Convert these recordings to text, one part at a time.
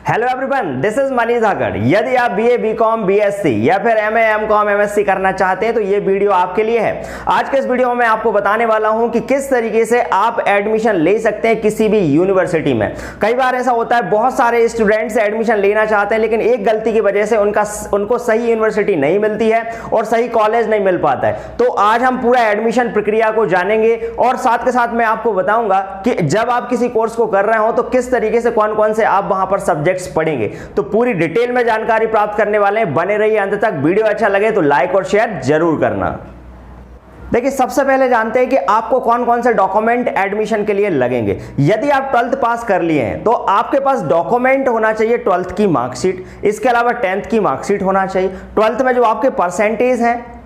Hello everyone, this is Manish Dhakad. यदि आप BA, BCom, BSc या फिर एमए, एमकॉम, एमएससी करना चाहते हैं तो ये वीडियो आपके लिए है। आज के इस वीडियो में मैं आपको बताने वाला हूं कि किस तरीके से आप एडमिशन ले सकते हैं किसी भी यूनिवर्सिटी में। कई बार ऐसा होता है, बहुत सारे स्टूडेंट्स एडमिशन लेना चाहते हैं लेकिन एक गलती की वजह से उनको सही यूनिवर्सिटी नहीं मिलती है और सही कॉलेज नहीं मिल पाता है। तो आज हम पूरा एडमिशन प्रक्रिया को जानेंगे और साथ के साथ मैं आपको बताऊंगा कि जब आप किसी कोर्स को कर रहे हो तो किस तरीके से कौन कौन से आप वहां पर सब्जेक्ट्स पढ़ेंगे। तो पूरी डिटेल में जानकारी प्राप्त करने वाले हैं, बने रहिए अंत तक। वीडियो अच्छा लगे तो लाइक और शेयर जरूर करना। देखिए, सबसे पहले जानते हैं कि आपको कौन कौन से डॉक्यूमेंट एडमिशन के लिए लगेंगे। यदि आप 12th पास कर लिए हैं तो आपके पास डॉक्यूमेंट होना चाहिए 12th की मार्कशीट, इसके अलावा 10th की मार्कशीट होना चाहिए। 12th में जो आपके परसेंटेज हैं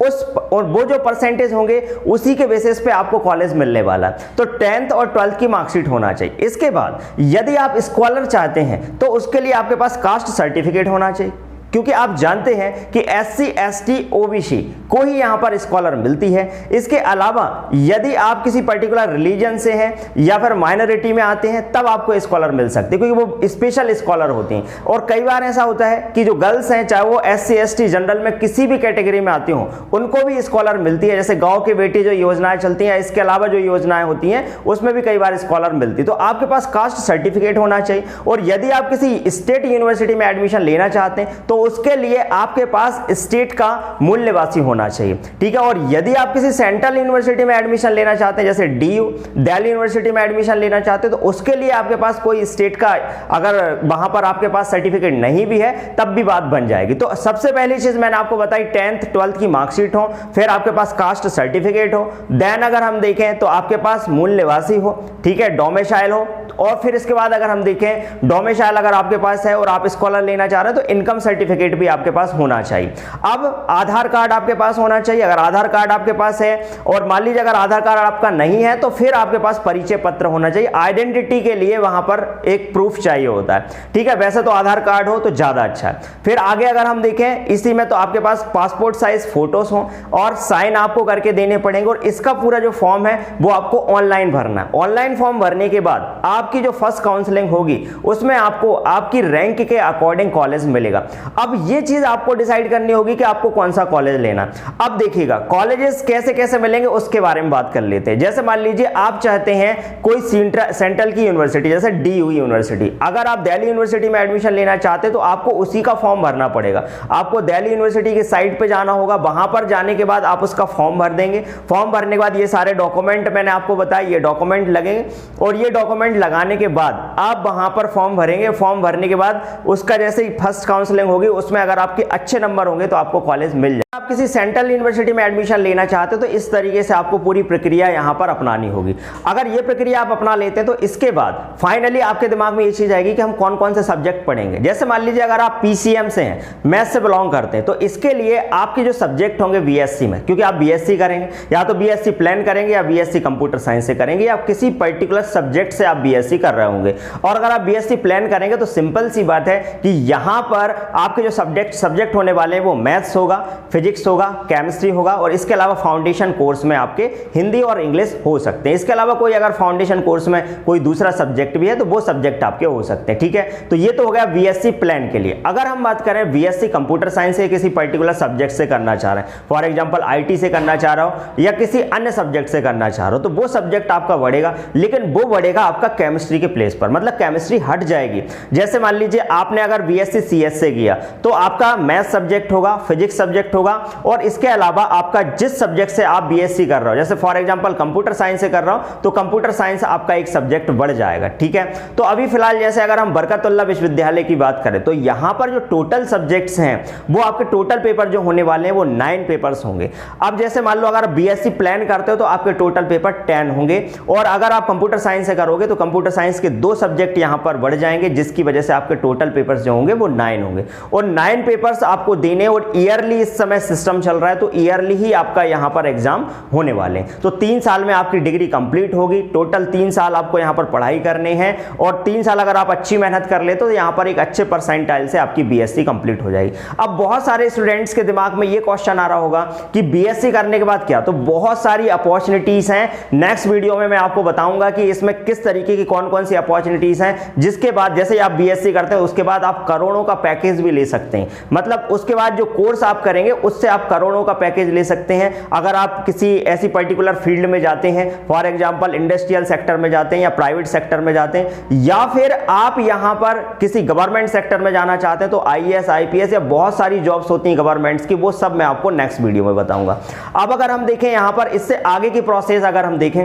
और वो जो परसेंटेज होंगे उसी के बेसिस पे आपको कॉलेज मिलने वाला है। तो 10th और 12th की मार्कशीट होना चाहिए। इसके बाद यदि आप स्कॉलर चाहते हैं तो उसके लिए आपके पास कास्ट सर्टिफिकेट होना चाहिए, क्योंकि आप जानते हैं कि एससी, एसटी, ओबीसी को ही यहां पर स्कॉलर मिलती है। इसके अलावा यदि आप किसी पर्टिकुलर रिलीजन से हैं या फिर माइनॉरिटी में आते हैं तब आपको स्कॉलर मिल सकते हैं, क्योंकि वो स्पेशल स्कॉलर होती हैं। और कई बार ऐसा होता है कि जो गर्ल्स हैं, चाहे वो एससी, एसटी, जनरल में किसी भी कैटेगरी में आती हों, उनको भी स्कॉलर मिलती है। जैसे गाँव की बेटी जो योजनाएं चलती हैं, इसके अलावा जो योजनाएं होती हैं उसमें भी कई बार स्कॉलर मिलती है। तो आपके पास कास्ट सर्टिफिकेट होना चाहिए। और यदि आप किसी स्टेट यूनिवर्सिटी में एडमिशन लेना चाहते हैं तो उसके लिए आपके पास स्टेट का मूल निवासी होना चाहिए, ठीक है। और यदि आप किसी सेंट्रल यूनिवर्सिटी में एडमिशन लेना चाहते हैं, जैसे डीयू, दिल्ली यूनिवर्सिटी में एडमिशन लेना चाहते हैं, तो उसके लिए आपके पास कोई स्टेट का अगर वहां पर आपके पास सर्टिफिकेट नहीं भी है तब भी बात बन जाएगी। तो सबसे पहली चीज मैंने आपको बताई, 10th 12th की मार्कशीट हो, फिर आपके पास कास्ट सर्टिफिकेट हो, देन अगर हम देखें तो आपके पास मूल निवासी हो, ठीक है, डोमिसाइल हो। और फिर इसके बाद अगर हम देखें डोमिसाइल अगर आपके पास है और आप स्कॉलर लेना चाह रहे हैं तो इनकम सर्टिफिकेट भी आपके पास होना चाहिए। अब आधार कार्ड आपके पास होना चाहिए। अगर आधार कार्ड आपके पास है और मान लीजिए अगर आधार कार्ड आपका नहीं है तो फिर आपके पास परिचय पत्र होना चाहिए। आइडेंटिटी के लिए वहां पर एक प्रूफ चाहिए होता है, ठीक है। वैसे तो आधार कार्ड हो तो ज्यादा अच्छा है। फिर आगे अगर हम देखें इसी में तो आपके पास पासपोर्ट साइज फोटोज हो और साइन आपको करके देने पड़ेंगे। और इसका पूरा जो फॉर्म है वो आपको ऑनलाइन भरना है। ऑनलाइन फॉर्म भरने के बाद आपकी जो फर्स्ट काउंसलिंग होगी उसमें आपको आपकी रैंक के अकॉर्डिंग कॉलेज मिलेगा। अब ये चीज आपको डिसाइड करनी होगी कि आपको कौन सा कॉलेज लेना। अब देखिएगा कॉलेजेस कैसे कैसे मिलेंगे उसके बारे में बात कर लेते हैं। जैसे मान लीजिए आप चाहते हैं कोई सेंट्रल की यूनिवर्सिटी, जैसे डीयू यूनिवर्सिटी, अगर आप दिल्ली यूनिवर्सिटी में एडमिशन लेना चाहते हैं तो आपको उसी का फॉर्म भरना पड़ेगा। आपको दिल्ली यूनिवर्सिटी की साइट पे जाना होगा, वहां पर जाने के बाद आप उसका फॉर्म भर देंगे। फॉर्म भरने के बाद ये सारे डॉक्यूमेंट मैंने आपको बताया, ये डॉक्यूमेंट लगेंगे और ये डॉक्यूमेंट लगाने के बाद आप वहां पर फॉर्म भरेंगे। फॉर्म भरने के बाद उसका जैसे ही फर्स्ट काउंसलिंग होगी उसमें अगर आपके अच्छे नंबर होंगे तो आपको कॉलेज मिल जाए। आप किसी सेंट्रल यूनिवर्सिटी में एडमिशन लेना चाहते हो तो इस तरीके से आपको पूरी प्रक्रिया यहां पर अपनानी होगी। अगर ये प्रक्रिया आप अपना लेते हैं तो इसके बाद फाइनली आपके दिमाग में ये चीज आएगी कि हम कौन कौन से सब्जेक्ट पढ़ेंगे। जैसे मान लीजिए अगर आप पीसीएम से हैं, मैथ से बिलोंग करते हैं, तो इसके लिए आपके जो सब्जेक्ट होंगे बीएससी में, क्योंकि आप बीएससी करेंगे, या तो बीएससी प्लान करेंगे या बीएससी कंप्यूटर साइंस से करेंगे, या किसी पर्टिकुलर सब्जेक्ट से आप बीएससी कर रहे होंगे। और अगर आप बीएससी प्लान करेंगे तो सिंपल सी बात है कि यहां पर आपके जो सब्जेक्ट होने वाले हैं वो मैथ्स होगा, फिजिक्स होगा, केमिस्ट्री होगा और इसके अलावा फाउंडेशन कोर्स में आपके हिंदी और इंग्लिश हो सकते हैं। इसके अलावा कोई अगर फाउंडेशन कोर्स में कोई दूसरा सब्जेक्ट भी है तो वो सब्जेक्ट आपके हो सकते हैं, ठीक है। तो ये तो हो गया बीएससी प्लान के लिए। अगर हम बात करें बीएससी कंप्यूटर साइंस से किसी पर्टिकुलर सब्जेक्ट से करना चाह रहे हैं, फॉर एग्जांपल आईटी से करना चाह रहा हो या किसी अन्य सब्जेक्ट से करना चाह रहे हो, तो वो सब्जेक्ट आपका बढ़ेगा, लेकिन वो बढ़ेगा आपका केमिस्ट्री के प्लेस पर, मतलब केमिस्ट्री हट जाएगी। जैसे मान लीजिए आपने अगर बीएससी सीएस से किया तो आपका मैथ सब्जेक्ट होगा, फिजिक्स सब्जेक्ट होगा और इसके अलावा आपका जिस सब्जेक्ट से आप बीएससी कर रहे हो, जैसे फॉर एग्जांपल कंप्यूटर साइंस से कर रहा हूं तो कंप्यूटर साइंस आपका एक सब्जेक्ट बढ़ जाएगा, ठीक है। तो अभी फिलहाल जैसे अगर हम बरकतुल्लाह विश्वविद्यालय की बात करें तो यहां पर जो टोटल सब्जेक्ट्स हैं वो आपके टोटल पेपर जो होने वाले हैं वो 9 पेपर्स होंगे। अब जैसे मान लो अगर बीएससी प्लान करते हो तो आपके टोटल पेपर 10 होंगे और अगर आप कंप्यूटर साइंस से करोगे तो कंप्यूटर साइंस के 2 सब्जेक्ट यहां पर बढ़ जाएंगे, जिसकी वजह से आपके टोटल पेपर्स जो होंगे वो 9 होंगे। और 9 पेपर्स आपको देने, और ईयरली इस समय सिस्टम चल रहा है तो ईयरली ही आपका यहां पर एग्जाम होने वाले। तो 3 साल में आपकी डिग्री कंप्लीट होगी। टोटल 3 साल आपको यहां पर पढ़ाई करनी है, और 3 साल अगर आप अच्छी मेहनत कर ले तो यहां पर एक अच्छे परसेंटाइल से आपकी बीएससी कंप्लीट हो जाएगी। अब बहुत सारे स्टूडेंट्स के दिमाग में ये क्वेश्चन आ रहा होगा कि बीएससी करने के बाद क्या, तो बहुत सारी अपॉर्चुनिटीज हैं। नेक्स्ट वीडियो में मैं आपको बताऊंगा कि इसमें किस तरीके की कौन कौन सी अपॉर्चुनिटीज हैं, जिसके बाद जैसे आप बीएससी करते हैं उसके बाद आप करोड़ों का पैकेज भी ले सकते हैं। मतलब उसके बाद जो कोर्स आप करेंगे उससे आप करोड़ों का पैकेज ले सकते हैं। अगर आप किसी ऐसी पर्टिकुलर फील्ड में जाते हैं, फॉर एग्जांपल इंडस्ट्रियल सेक्टर में जाते हैं या प्राइवेट सेक्टर में जाते हैं, या फिर आप यहां पर किसी गवर्नमेंट सेक्टर में जाना चाहते हैं, तो आईएएस आईपीएस या बहुत सारी जॉब्स होती हैं गवर्नमेंट्स की, वो सब मैं आपको नेक्स्ट वीडियो में बताऊंगा। अब अगर हम देखें यहां पर इससे आगे की प्रोसेस अगर हम देखें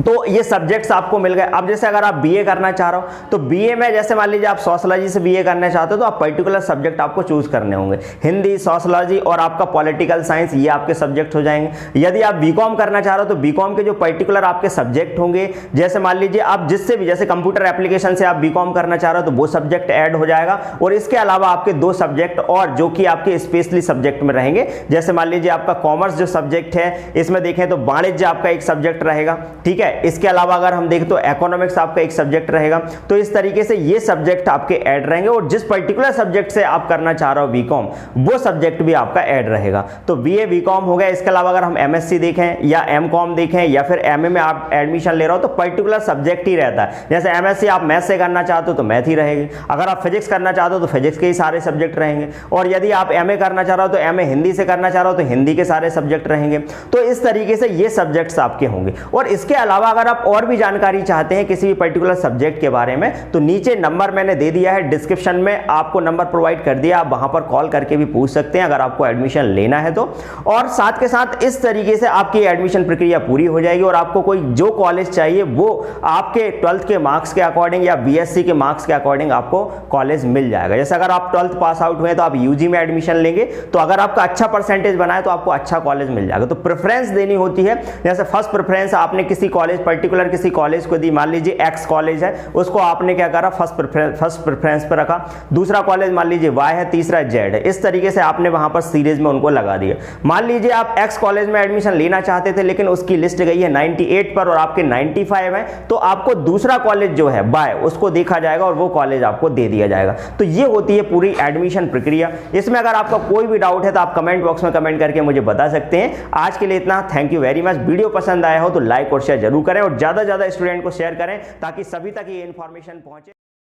तो ये सब्जेक्ट्स आपको मिल गए। अब जैसे अगर आप बीए करना चाह रहे हो तो बीए में जैसे मान लीजिए आप सोशियोलॉजी से बीए करना चाहते हो तो आप पर्टिकुलर सब्जेक्ट आपको चूज करने होंगे, हिंदी, सोशियोलॉजी और आपका पॉलिटिकल साइंस, ये आपके सब्जेक्ट हो जाएंगे। यदि आप बीकॉम करना चाह रहे हो तो बीकॉम के जो पर्टिकुलर आपके सब्जेक्ट होंगे, जैसे मान लीजिए आप जिससे भी, जैसे कंप्यूटर एप्लीकेशन से आप बीकॉम करना चाह रहे हो तो वो सब्जेक्ट ऐड हो जाएगा। और इसके अलावा आपके 2 सब्जेक्ट और जो कि आपके स्पेशली सब्जेक्ट में रहेंगे, जैसे मान लीजिए आपका कॉमर्स जो सब्जेक्ट है, इसमें देखें तो वाणिज्य आपका एक सब्जेक्ट रहेगा, ठीक है। इसके अलावा अगर हम देखें तो इकोनॉमिक्स आपका एक सब्जेक्ट रहेगा। तो इस तरीके से ये सब्जेक्ट आपके ऐड रहेंगे, और जिस पर्टिकुलर सब्जेक्ट से आप करना चाह रहे हो बीकॉम, वो सब्जेक्ट भी आपका ऐड रहेगा। तो बीए बीकॉम हो गया। इसके अलावा अगर हम एमएससी देखें या एमकॉम देखें या फिर एमए में आप एडमिशन ले रहे हो तो पर्टिकुलर सब्जेक्ट ही रहता है। जैसे एमएससी आप मैथ से करना चाहते हो तो मैथ ही रहेगी, अगर आप फिजिक्स करना चाहते हो तो फिजिक्स के ही सारे सब्जेक्ट रहेंगे, और यदि आप एमए करना चाह रहे हो तो एमए हिंदी से करना चाह रहे हो तो हिंदी के सारे सब्जेक्ट रहेंगे। तो इस तरीके से ये सब्जेक्ट्स आपके होंगे। और इसके अलावा अगर आप और भी जानकारी चाहते हैं किसी भी पर्टिकुलर सब्जेक्ट के बारे में तो नीचे नंबर मैंने दे दिया है, डिस्क्रिप्शन में आपको नंबर प्रोवाइड कर दिया, आप वहां पर कॉल करके भी पूछ सकते हैं अगर आपको एडमिशन लेना है तो। और साथ के साथ इस तरीके से आपकी एडमिशन प्रक्रिया पूरी हो जाएगी, और आपको कोई जो कॉलेज चाहिए वो आपके 12th के मार्क्स के अकॉर्डिंग या बीएससी के मार्क्स के अकॉर्डिंग आपको कॉलेज मिल जाएगा। जैसे अगर आप 12th पास आउट हुए तो आप यूजी में एडमिशन लेंगे, तो अगर आपका अच्छा परसेंटेज बनाए तो आपको अच्छा कॉलेज मिल जाएगा। तो प्रेफरेंस देनी होती है, जैसे फर्स्ट प्रेफरेंस आपने किसी कॉलेज, पर्टिकुलर किसी कॉलेज को दी, मान लीजिए एक्स कॉलेज है, उसको आपने क्या करा, फर्स्ट प्रेफरेंस पर रखा। दूसरा कॉलेज मान लीजिए वाई है, तीसरा जेड है, इस तरीके से आपने वहां पर सीरीज में उनको लगा दिया। मान लीजिए आप एक्स कॉलेज में एडमिशन लेना चाहते थे लेकिन उसकी लिस्ट गई है 98 पर और आपके 95 है, तो आपको दूसरा कॉलेज जो है बाय उसको देखा जाएगा और वो कॉलेज आपको दे दिया जाएगा। तो ये होती है पूरी एडमिशन प्रक्रिया। इसमें अगर आपका कोई भी डाउट है तो आप कमेंट बॉक्स में कमेंट करके मुझे बता सकते हैं। आज के लिए इतना, thank you very much. Video पसंद आया हो तो लाइक और शेयर जरूर करें, और ज्यादा से ज्यादा स्टूडेंट को शेयर करें ताकि सभी तक ये इंफॉर्मेशन पहुंचे।